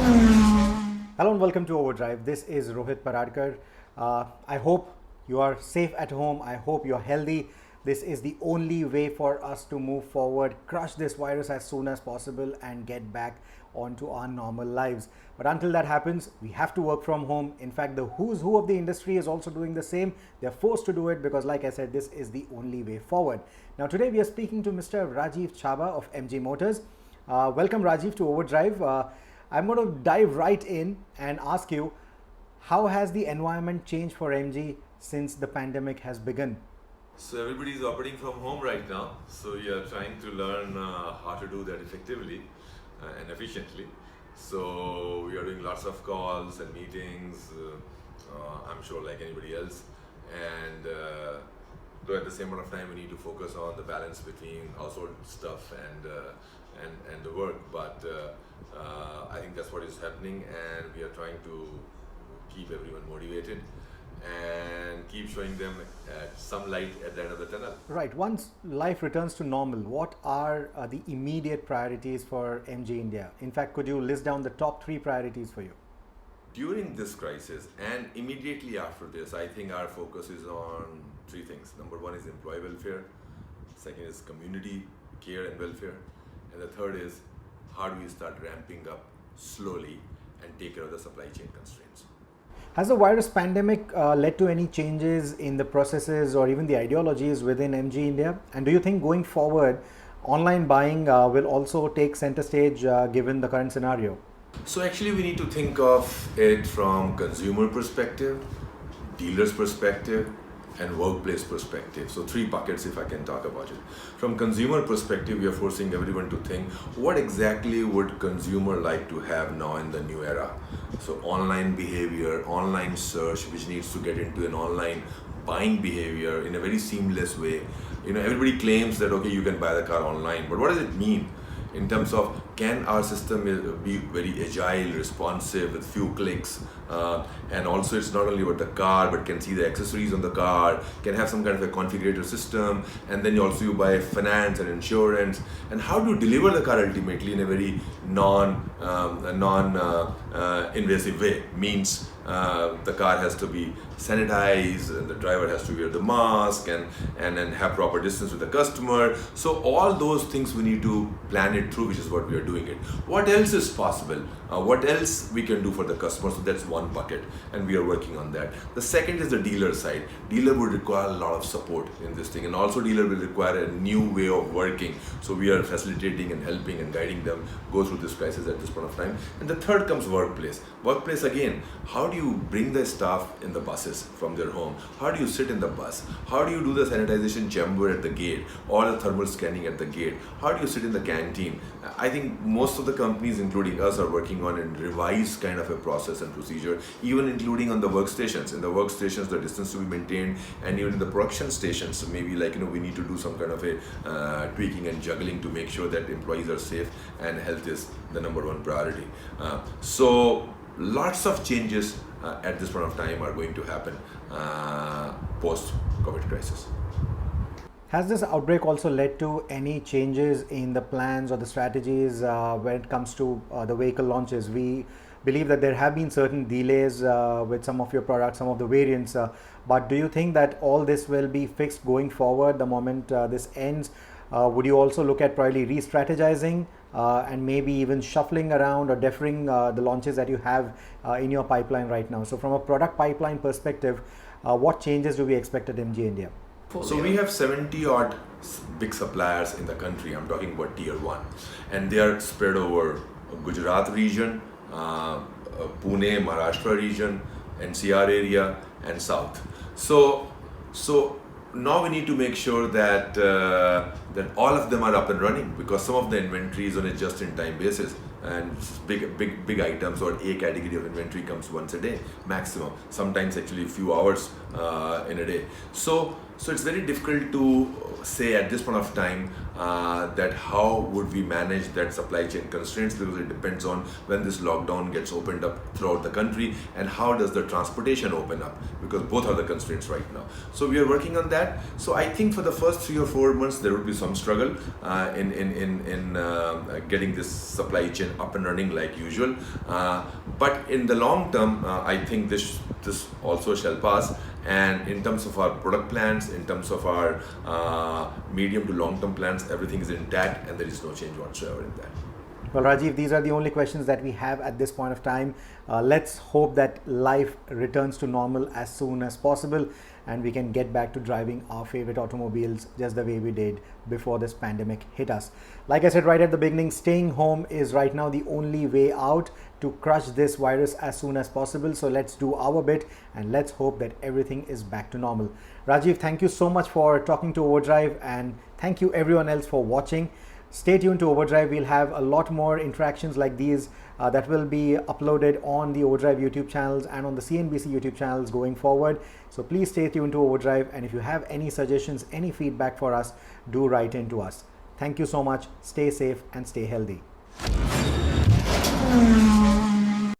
Hello and welcome to Overdrive. This is Rohit Paradkar. I hope you are safe at home. I hope you're healthy. This is the only way for us to move forward, crush this virus as soon as possible, and get back onto our normal lives. But until that happens, we have to work from home. In fact, the who's who of the industry is also doing the same. They're forced to do it because, like I said, this is the only way forward. Now, today we are speaking to Mr. Rajeev Chaba of MG Motors. Welcome, Rajeev, to Overdrive. I'm going to dive right in and ask you, how has the environment changed for MG since the pandemic has begun? So everybody is operating from home right now. So we are trying to learn how to do that effectively and efficiently. So we are doing lots of calls and meetings, I'm sure like anybody else. And though at the same amount of time we need to focus on the balance between household stuff and the work. But I think that's what is happening, and we are trying to keep everyone motivated and keep showing them some light at the end of the tunnel. Right. Once life returns to normal, what are the immediate priorities for MG India? In fact, could you list down the top 3 priorities for you? During this crisis and immediately after this, I think our focus is on 3 things. Number 1 is employee welfare, second is community care and welfare, and the third is how do we start ramping up slowly and take care of the supply chain constraints. Has the virus pandemic led to any changes in the processes or even the ideologies within MG India? And do you think going forward, online buying will also take center stage given the current scenario? So actually we need to think of it from consumer perspective, dealer's perspective, and workplace perspective. So 3 buckets if I can talk about it. From consumer perspective, we are forcing everyone to think what exactly would consumer like to have now in the new era. So online behavior, online search, which needs to get into an online buying behavior in a very seamless way. You know, everybody claims that okay, you can buy the car online, but what does it mean? In terms of can our system be very agile, responsive with few clicks, and also it's not only about the car but can see the accessories on the car, can have some kind of a configurator system, and then you buy finance and insurance, and how do you deliver the car ultimately in a very invasive way? Means the car has to be sanitized and the driver has to wear the mask and then have proper distance with the customer. So all those things we need to plan it through, which is what we are doing it. What else is possible? What else we can do for the customer? So that's one bucket and we are working on that. The second is the dealer side. Dealer would require a lot of support in this thing, and also dealer will require a new way of working. So we are facilitating and helping and guiding them go through this crisis at this point of time. And the third comes workplace. Workplace again, how do you bring the staff in the buses from their home? How do you sit in the bus? How do you do the sanitization chamber at the gate or the thermal scanning at the gate? How do you sit in the canteen? I think most of the companies, including us, are working on a revised kind of a process and procedure, even including on the workstations. In the workstations, the distance to be maintained, and even in the production stations, so maybe we need to do some kind of a tweaking and juggling to make sure that employees are safe and health is the number 1 priority. So lots of changes at this point of time are going to happen post-COVID crisis. Has this outbreak also led to any changes in the plans or the strategies when it comes to the vehicle launches? We believe that there have been certain delays with some of your products, some of the variants, but do you think that all this will be fixed going forward the moment this ends? Would you also look at probably re-strategizing and maybe even shuffling around or deferring the launches that you have in your pipeline right now? So from a product pipeline perspective, what changes do we expect at MG India? So we have 70 odd big suppliers in the country. I'm talking about tier 1, and they are spread over Gujarat region, Pune, Maharashtra region, NCR area, and South. So now we need to make sure that that all of them are up and running, because some of the inventory is on a just-in-time basis, and big items or a category of inventory comes once a day maximum, sometimes actually a few hours in a day. So it's very difficult to say at this point of time that how would we manage that supply chain constraints, because it depends on when this lockdown gets opened up throughout the country and how does the transportation open up, because both are the constraints right now. So we are working on that. So I think for the first 3 or 4 months there would be some some struggle in getting this supply chain up and running like usual. But in the long term, I think this also shall pass. And in terms of our product plans, in terms of our medium to long term plans, everything is intact and there is no change whatsoever in that. Well, Rajeev, these are the only questions that we have at this point of time. Let's hope that life returns to normal as soon as possible and we can get back to driving our favorite automobiles just the way we did before this pandemic hit us. Like I said right at the beginning, staying home is right now the only way out to crush this virus as soon as possible. So let's do our bit and let's hope that everything is back to normal. Rajeev, thank you so much for talking to Overdrive, and thank you everyone else for watching. Stay tuned to Overdrive. We'll have a lot more interactions like these that will be uploaded on the Overdrive YouTube channels and on the CNBC YouTube channels going forward. So please stay tuned to Overdrive, and if you have any suggestions, any feedback for us, do write in to us. Thank you so much. Stay safe and stay healthy.